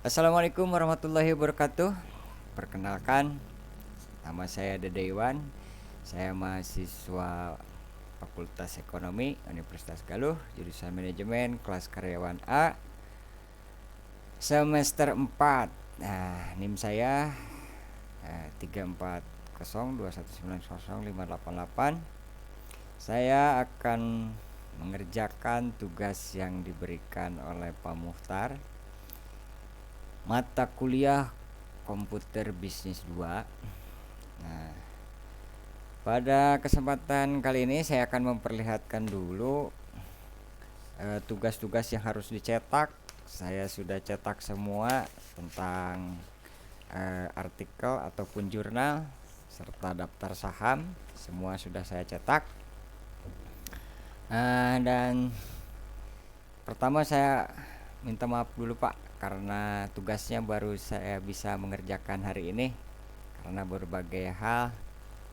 Assalamualaikum warahmatullahi wabarakatuh. Perkenalkan, nama saya Dede Iwan. Saya mahasiswa Fakultas Ekonomi Universitas Galuh, jurusan Manajemen, kelas karyawan A, semester 4. Nah, NIM saya 34021905888. Saya akan mengerjakan tugas yang diberikan oleh Pak Muhtar, mata kuliah komputer bisnis 2. Nah, pada kesempatan kali ini saya akan memperlihatkan dulu tugas-tugas yang harus dicetak. Saya sudah cetak semua tentang artikel ataupun jurnal serta daftar saham, semua sudah saya cetak. Dan pertama saya minta maaf dulu Pak, karena tugasnya baru saya bisa mengerjakan hari ini karena berbagai hal,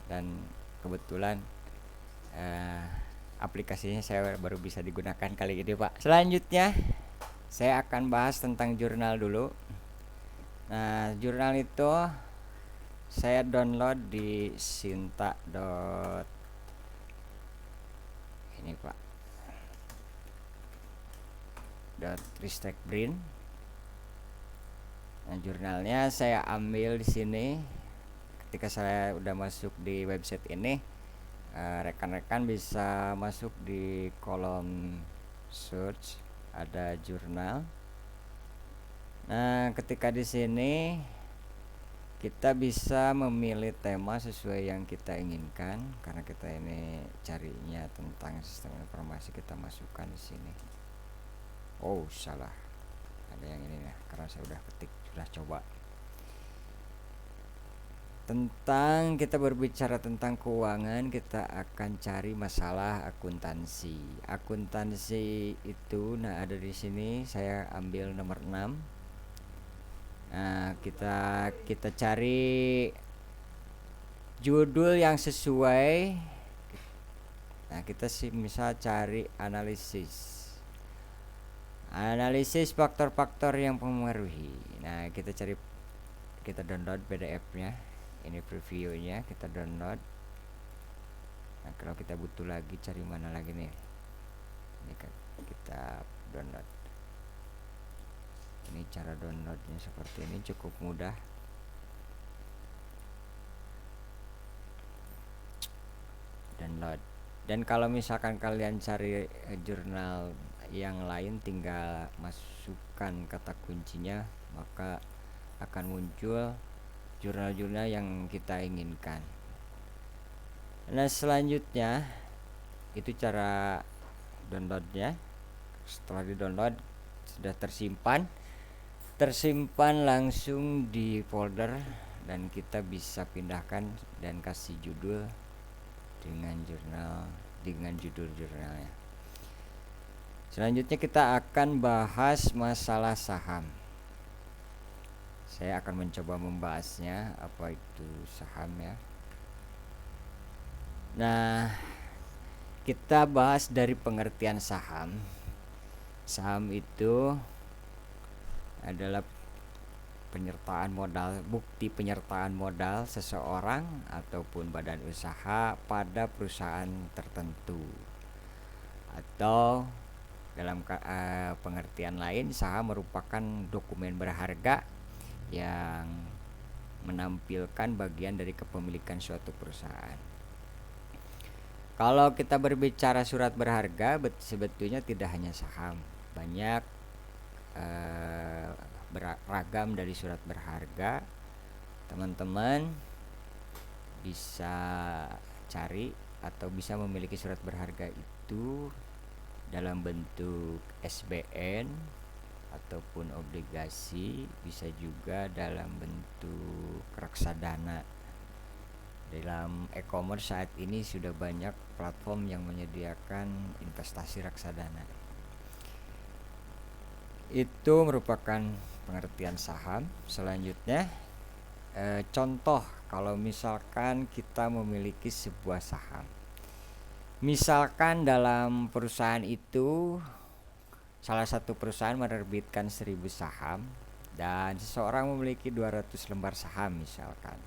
dan kebetulan aplikasinya saya baru bisa digunakan kali ini Pak. Selanjutnya saya akan bahas tentang jurnal dulu. Nah, jurnal itu saya download di sinta. Ini Pak, .ristekbrin. Nah, jurnalnya saya ambil di sini. Ketika saya udah masuk di website ini, rekan-rekan bisa masuk di kolom search, ada jurnal. Nah, ketika di sini kita bisa memilih tema sesuai yang kita inginkan, karena kita ini carinya tentang sistem informasi, kita masukkan di sini. Oh, salah. Ada yang ini ya, karena saya udah ketik, sudah coba. Kita berbicara tentang keuangan, kita akan cari masalah akuntansi. Akuntansi itu ada di sini, saya ambil nomor 6. Nah, kita cari judul yang sesuai. Nah, kita misal cari analisis faktor-faktor yang mempengaruhi. Nah, kita download PDF-nya. Ini previewnya, kita download. Nah, kalau kita butuh lagi, cari mana lagi nih? Ini kan kita download. Ini cara downloadnya seperti ini, cukup mudah. Download. Dan kalau misalkan kalian cari jurnal yang lain, tinggal masukkan kata kuncinya, maka akan muncul jurnal-jurnal yang kita inginkan. Nah, selanjutnya itu cara downloadnya. Setelah di download, sudah tersimpan langsung di folder, dan kita bisa pindahkan dan kasih judul dengan judul jurnalnya. Selanjutnya kita akan bahas masalah saham. Saya akan mencoba membahasnya, apa itu saham ya. Nah, kita bahas dari pengertian saham. Saham itu adalah bukti penyertaan modal seseorang ataupun badan usaha pada perusahaan tertentu. Atau dalam pengertian lain, saham merupakan dokumen berharga yang menampilkan bagian dari kepemilikan suatu perusahaan. Kalau kita berbicara surat berharga, sebetulnya tidak hanya saham, banyak beragam dari surat berharga. Teman-teman bisa cari atau bisa memiliki surat berharga itu dalam bentuk SBN ataupun obligasi, bisa juga dalam bentuk reksadana. Dalam e-commerce saat ini sudah banyak platform yang menyediakan investasi reksadana. Itu merupakan pengertian saham. Selanjutnya, contoh kalau misalkan kita memiliki sebuah saham. Misalkan dalam perusahaan itu, salah satu perusahaan menerbitkan 1000 saham. dan seseorang memiliki 200 lembar saham misalkan.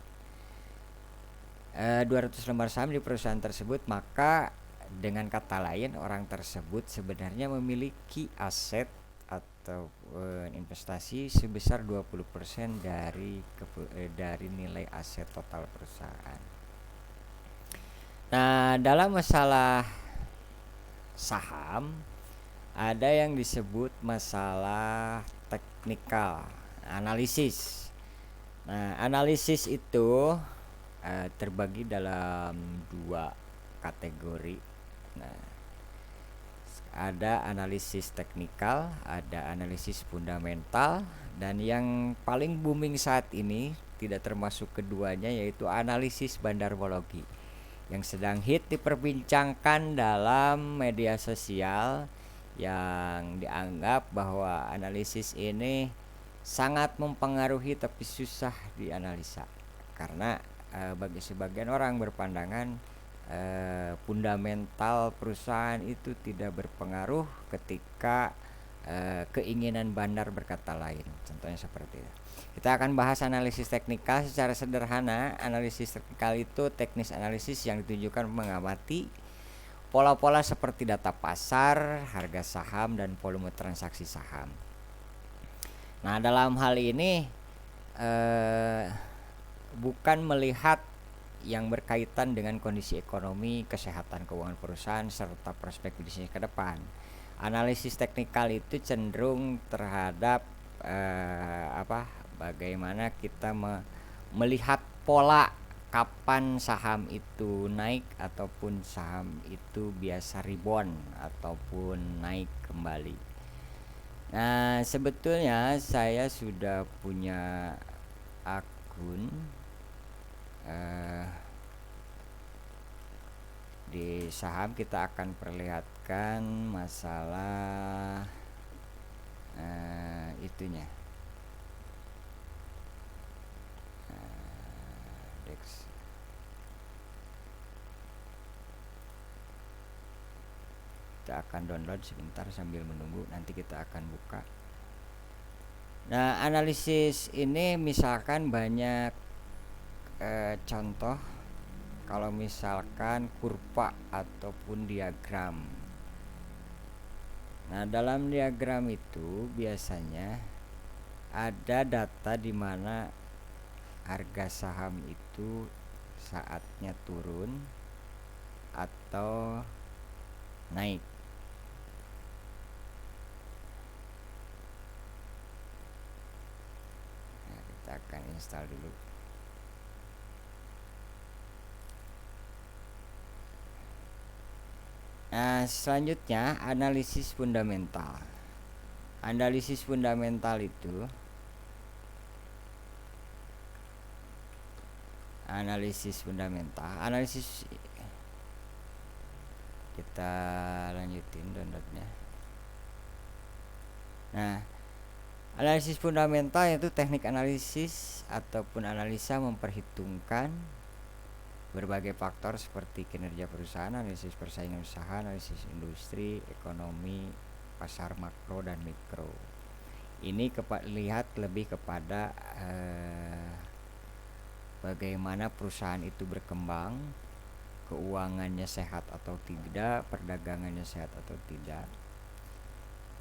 200 lembar saham di perusahaan tersebut, maka dengan kata lain orang tersebut sebenarnya memiliki aset atau investasi sebesar 20% dari nilai aset total perusahaan. Nah, dalam masalah saham ada yang disebut masalah teknikal analisis. Nah, analisis itu terbagi dalam 2 kategori. Nah, ada analisis teknikal, ada analisis fundamental, dan yang paling booming saat ini tidak termasuk keduanya yaitu analisis bandarmologi yang sedang hit diperbincangkan dalam media sosial, yang dianggap bahwa analisis ini sangat mempengaruhi tapi susah dianalisa karena bagi sebagian orang berpandangan fundamental perusahaan itu tidak berpengaruh ketika keinginan bandar berkata lain. Contohnya seperti itu. Kita akan bahas analisis teknikal secara sederhana. Analisis teknikal itu teknis analisis yang ditujukan mengamati pola-pola seperti data pasar, harga saham, dan volume transaksi saham. Nah, dalam hal ini bukan melihat yang berkaitan dengan kondisi ekonomi, kesehatan keuangan perusahaan, serta prospek bisnis ke depan. Analisis teknikal itu cenderung terhadap bagaimana kita melihat pola kapan saham itu naik ataupun saham itu biasa rebound ataupun naik kembali. Nah, sebetulnya saya sudah punya akun di saham. Kita akan perlihatkan masalah itunya. Dex. Kita akan download sebentar sambil menunggu, nanti kita akan buka. Nah, analisis ini misalkan banyak contoh. Kalau misalkan kurva ataupun diagram. Nah, dalam diagram itu biasanya ada data di mana harga saham itu saatnya turun atau naik. Nah, kita akan install dulu. Nah, selanjutnya analisis fundamental. Analisis fundamental itu analisis kita lanjutin downloadnya. Nah, analisis fundamental yaitu teknik analisis ataupun analisa memperhitungkan berbagai faktor seperti kinerja perusahaan, analisis persaingan usaha, analisis industri, ekonomi, pasar makro dan mikro. Ini lihat lebih kepada bagaimana perusahaan itu berkembang, keuangannya sehat atau tidak, perdagangannya sehat atau tidak.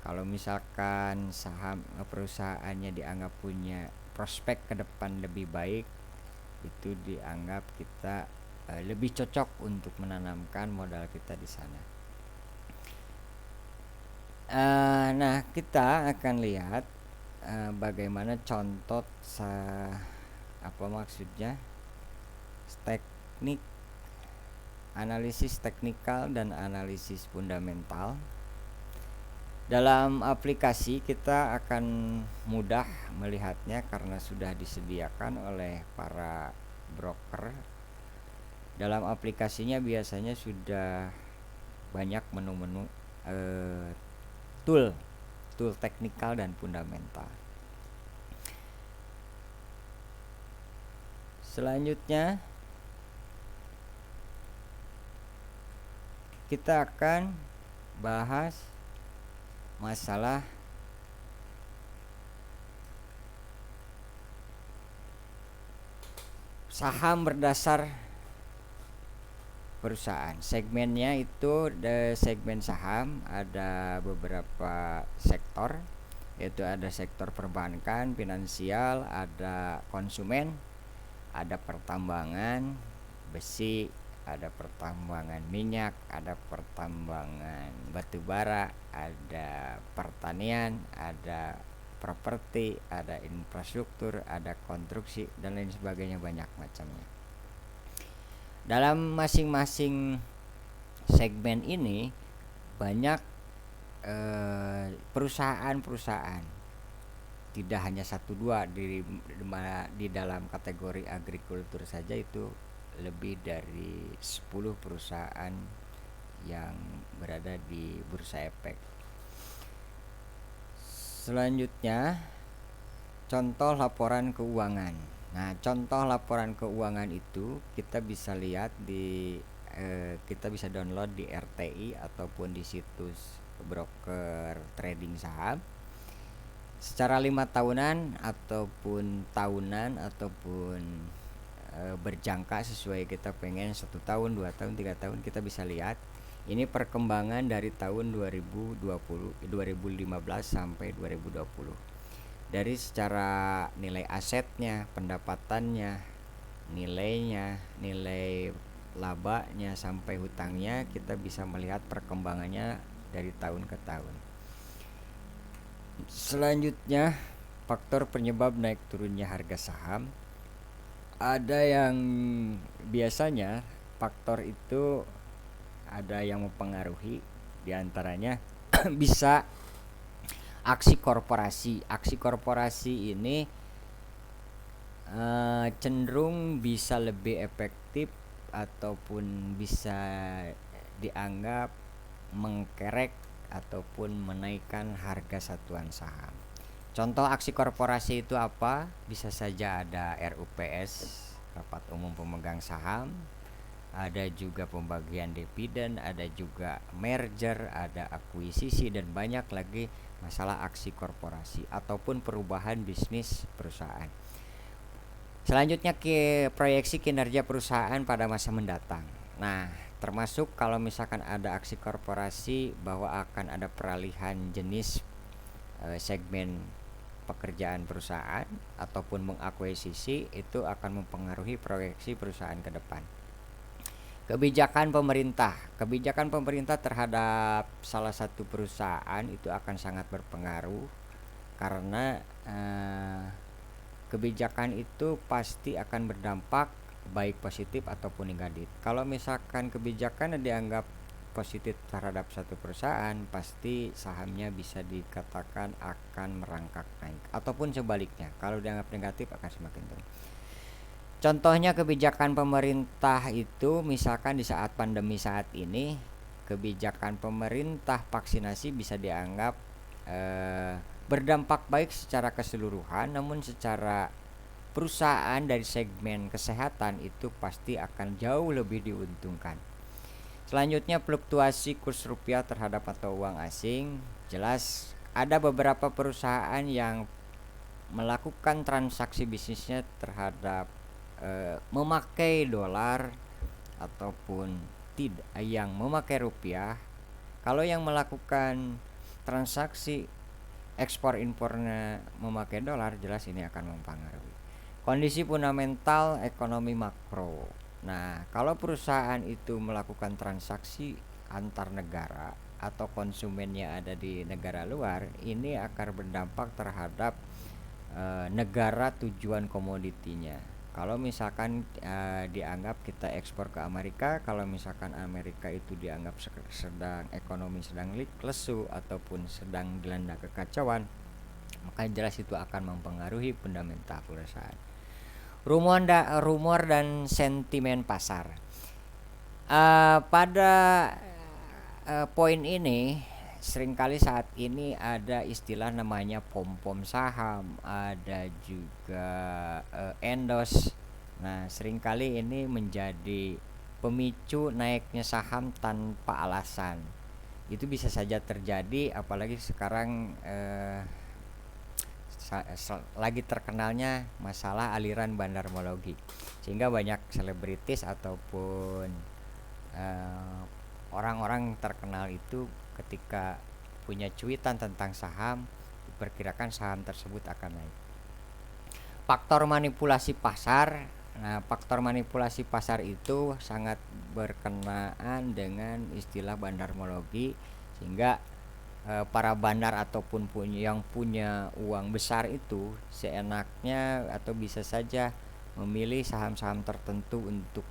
Kalau misalkan saham perusahaannya dianggap punya prospek ke depan lebih baik, itu dianggap kita lebih cocok untuk menanamkan modal kita di sana. Nah, kita akan lihat bagaimana contoh apa maksudnya teknik analisis teknikal dan analisis fundamental. Dalam aplikasi kita akan mudah melihatnya karena sudah disediakan oleh para broker. Dalam aplikasinya biasanya sudah banyak menu-menu tool teknikal dan fundamental. Selanjutnya kita akan bahas masalah Saham berdasar perusahaan. Segmennya itu segmen saham ada beberapa sektor, yaitu ada sektor perbankan, finansial, ada konsumen, ada pertambangan besi, ada pertambangan minyak, ada pertambangan batu bara, ada pertanian, ada properti, ada infrastruktur, ada konstruksi dan lain sebagainya, banyak macamnya. Dalam masing-masing segmen ini banyak perusahaan-perusahaan, tidak hanya satu dua di dalam kategori agrikultur saja itu lebih dari 10 perusahaan yang berada di bursa efek. Selanjutnya, contoh laporan keuangan. Nah, contoh laporan keuangan itu kita bisa lihat kita bisa download di RTI ataupun di situs broker trading saham secara 5 tahunan ataupun tahunan ataupun berjangka sesuai kita pengen 1 tahun, 2 tahun, 3 tahun. Kita bisa lihat ini perkembangan dari tahun 2015 sampai 2020. Dari secara nilai asetnya, pendapatannya, nilainya, nilai labanya sampai hutangnya, kita bisa melihat perkembangannya dari tahun ke tahun. Selanjutnya, faktor penyebab naik turunnya harga saham. Ada yang biasanya faktor itu ada yang mempengaruhi, diantaranya bisa aksi korporasi. Aksi korporasi ini cenderung bisa lebih efektif ataupun bisa dianggap mengkerek ataupun menaikkan harga satuan saham. Contoh aksi korporasi itu apa? Bisa saja ada RUPS, rapat umum pemegang saham, ada juga pembagian dividen, ada juga merger, ada akuisisi, dan banyak lagi masalah aksi korporasi ataupun perubahan bisnis perusahaan. Selanjutnya proyeksi kinerja perusahaan pada masa mendatang. Nah, termasuk kalau misalkan ada aksi korporasi bahwa akan ada peralihan jenis segmen pekerjaan perusahaan ataupun mengakuisisi, itu akan mempengaruhi proyeksi perusahaan ke depan. Kebijakan pemerintah terhadap salah satu perusahaan itu akan sangat berpengaruh, karena kebijakan itu pasti akan berdampak baik positif ataupun negatif. Kalau misalkan kebijakan dianggap positif terhadap satu perusahaan, pasti sahamnya bisa dikatakan akan merangkak naik, ataupun sebaliknya, kalau dianggap negatif akan semakin turun. Contohnya kebijakan pemerintah itu, misalkan di saat pandemi saat ini, kebijakan pemerintah vaksinasi bisa dianggap berdampak baik secara keseluruhan, namun secara perusahaan dari segmen kesehatan itu pasti akan jauh lebih diuntungkan. Selanjutnya, fluktuasi kurs rupiah terhadap mata uang asing. Jelas ada beberapa perusahaan yang melakukan transaksi bisnisnya terhadap memakai dolar ataupun tidak, yang memakai rupiah. Kalau yang melakukan transaksi ekspor impornya memakai dolar, jelas ini akan mempengaruhi kondisi fundamental ekonomi makro. Nah, kalau perusahaan itu melakukan transaksi antar negara atau konsumennya ada di negara luar, ini akan berdampak terhadap negara tujuan komoditinya. Kalau misalkan dianggap kita ekspor ke Amerika, kalau misalkan Amerika itu dianggap ekonomi sedang lesu ataupun sedang dilanda kekacauan, maka jelas itu akan mempengaruhi fundamental perusahaan. Rumor dan sentimen pasar. Pada poin ini seringkali saat ini ada istilah namanya pom-pom saham, ada juga endorse. Nah, seringkali ini menjadi pemicu naiknya saham tanpa alasan. Itu bisa saja terjadi, apalagi sekarang lagi terkenalnya masalah aliran bandarmologi, sehingga banyak selebritis ataupun orang-orang terkenal itu ketika punya cuitan tentang saham, diperkirakan saham tersebut akan naik. Faktor manipulasi pasar. Nah, faktor manipulasi pasar itu sangat berkenaan dengan istilah bandarmologi, sehingga para bandar ataupun yang punya uang besar itu seenaknya atau bisa saja memilih saham-saham tertentu untuk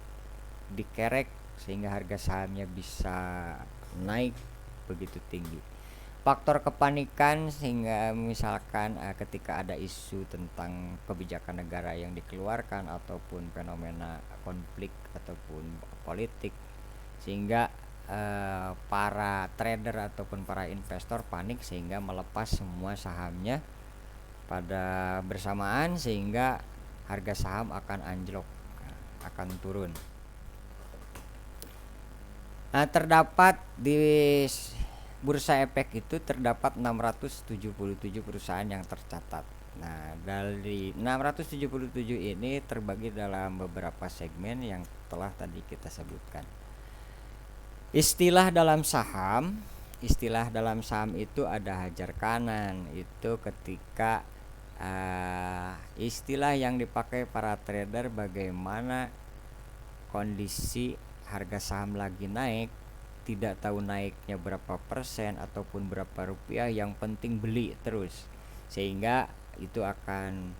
dikerek sehingga harga sahamnya bisa naik begitu tinggi. Faktor kepanikan, sehingga misalkan ketika ada isu tentang kebijakan negara yang dikeluarkan ataupun fenomena konflik ataupun politik, sehingga para trader ataupun para investor panik sehingga melepas semua sahamnya pada bersamaan, sehingga harga saham akan anjlok, akan turun. Nah, terdapat di Bursa Efek itu terdapat 677 perusahaan yang tercatat. Nah, dari 677 ini terbagi dalam beberapa segmen yang telah tadi kita sebutkan. Istilah dalam saham itu ada hajar kanan, itu ketika istilah yang dipakai para trader bagaimana kondisi harga saham lagi naik, tidak tahu naiknya berapa persen ataupun berapa rupiah, yang penting beli terus, sehingga itu akan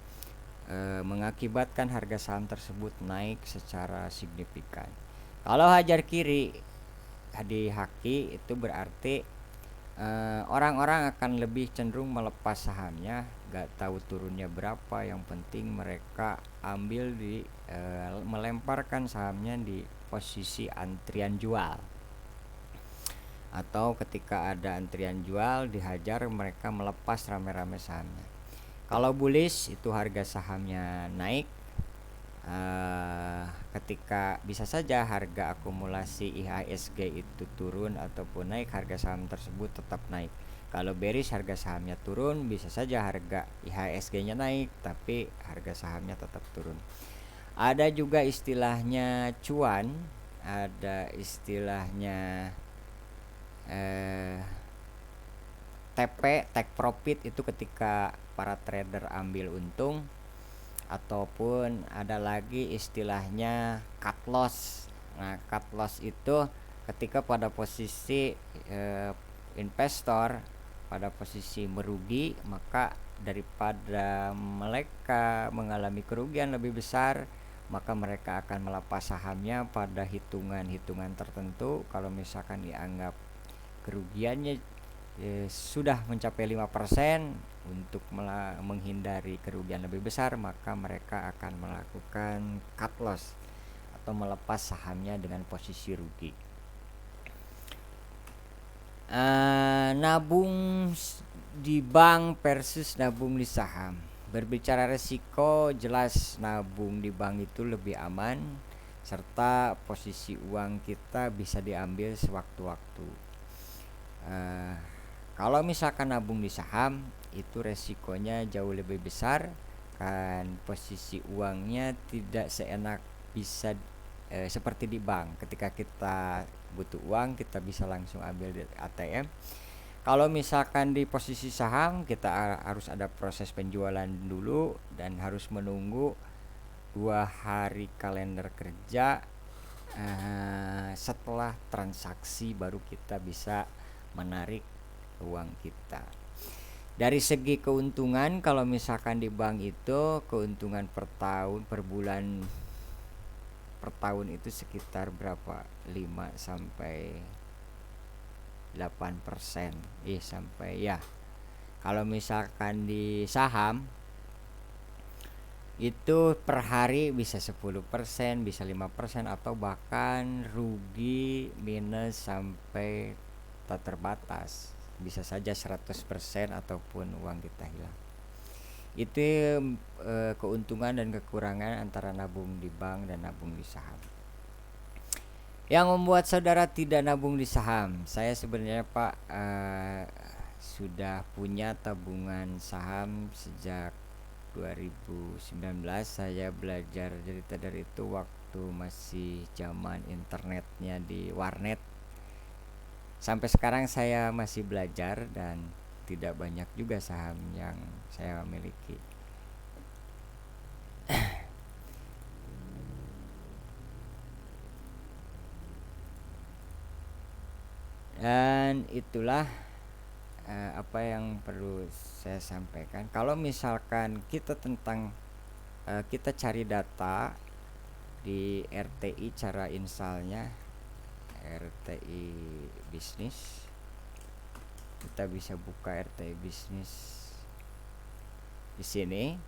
mengakibatkan harga saham tersebut naik secara signifikan. Kalau hajar kiri di haki itu berarti orang-orang akan lebih cenderung melepas sahamnya, gak tahu turunnya berapa, yang penting mereka ambil melemparkan sahamnya di posisi antrian jual, atau ketika ada antrian jual dihajar, mereka melepas rame-rame sahamnya. Kalau bullish itu harga sahamnya naik ketika bisa saja harga akumulasi IHSG itu turun ataupun naik, harga saham tersebut tetap naik. Kalau bearish harga sahamnya turun, bisa saja harga IHSG-nya naik tapi harga sahamnya tetap turun. Ada juga istilahnya cuan, ada istilahnya TP, take profit, itu ketika para trader ambil untung, ataupun ada lagi istilahnya cut loss. Nah, cut loss itu ketika pada posisi investor pada posisi merugi, maka daripada mereka mengalami kerugian lebih besar, maka mereka akan melepas sahamnya pada hitungan-hitungan tertentu. Kalau misalkan dianggap kerugiannya sudah mencapai 5%, untuk menghindari kerugian lebih besar, maka mereka akan melakukan cut loss atau melepas sahamnya dengan posisi rugi. Nabung di bank versus nabung di saham. Berbicara resiko, jelas nabung di bank itu lebih aman, serta posisi uang kita bisa diambil sewaktu-waktu. Kalau misalkan nabung di saham, itu resikonya jauh lebih besar, kan posisi uangnya tidak seenak bisa seperti di bank. Ketika kita butuh uang, kita bisa langsung ambil di ATM. Kalau misalkan di posisi saham, kita harus ada proses penjualan dulu dan harus menunggu 2 hari kalender kerja setelah transaksi, baru kita bisa menarik uang kita. Dari segi keuntungan, kalau misalkan di bank itu keuntungan per bulan per tahun itu sekitar berapa? 5 sampai 8% sampai ya. Kalau misalkan di saham itu per hari bisa 10%, bisa 5%, atau bahkan rugi minus sampai tak terbatas, bisa saja 100% ataupun uang kita hilang. Itu keuntungan dan kekurangan antara nabung di bank dan nabung di saham. Yang membuat saudara tidak nabung di saham, saya sebenarnya Pak sudah punya tabungan saham sejak 2019. Saya belajar jadi trader itu waktu masih zaman internetnya di warnet. Sampai sekarang saya masih belajar dan tidak banyak juga saham yang saya miliki. Dan itulah apa yang perlu saya sampaikan. Kalau misalkan kita kita cari data di RTI, cara installnya RTI bisnis, kita bisa buka RTI bisnis di sini.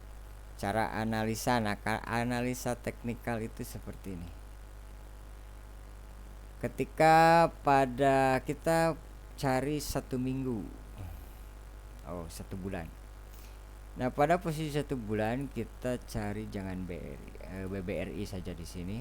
Cara analisa, analisa teknikal itu seperti ini. Ketika pada kita cari 1 minggu, 1 bulan. Nah, pada posisi 1 bulan kita cari jangan BBRI saja di sini.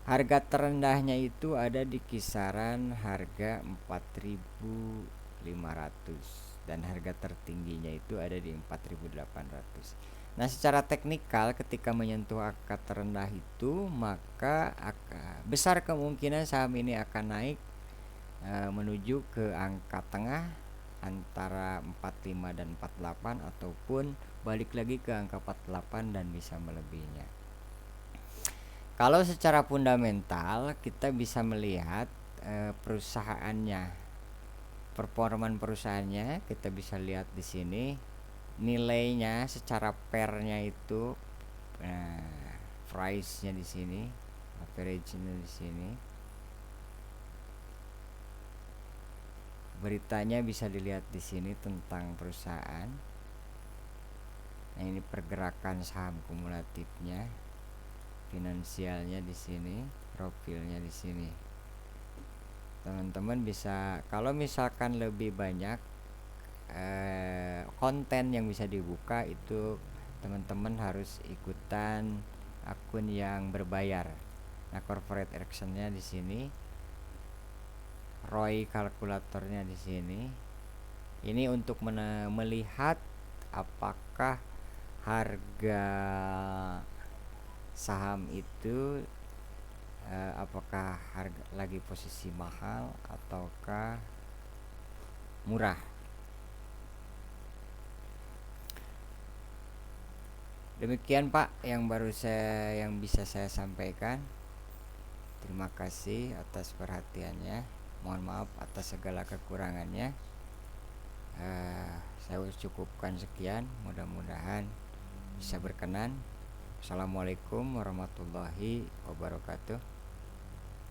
Harga terendahnya itu ada di kisaran harga 4.500 dan harga tertingginya itu ada di 4.800. Nah, secara teknikal ketika menyentuh angka terendah itu, maka besar kemungkinan saham ini akan naik menuju ke angka tengah antara 45 dan 48, ataupun balik lagi ke angka 48 dan bisa melebihinya. Kalau secara fundamental kita bisa melihat perusahaannya, performan perusahaannya kita bisa lihat di sini. Nilainya secara pairnya itu price-nya di sini, average-nya di sini. Beritanya bisa dilihat di sini tentang perusahaan. Nah, ini pergerakan saham kumulatifnya, finansialnya di sini, profilnya di sini. Teman-teman bisa, kalau misalkan lebih banyak konten yang bisa dibuka, itu teman-teman harus ikutan akun yang berbayar. Nah, corporate actionnya di sini, ROI kalkulatornya di sini. Ini untuk melihat apakah harga saham itu apakah harga lagi posisi mahal ataukah murah. Demikian Pak yang bisa saya sampaikan. Terima kasih atas perhatiannya. Mohon maaf atas segala kekurangannya. Saya cukupkan sekian. Mudah-mudahan bisa berkenan. Assalamualaikum warahmatullahi wabarakatuh.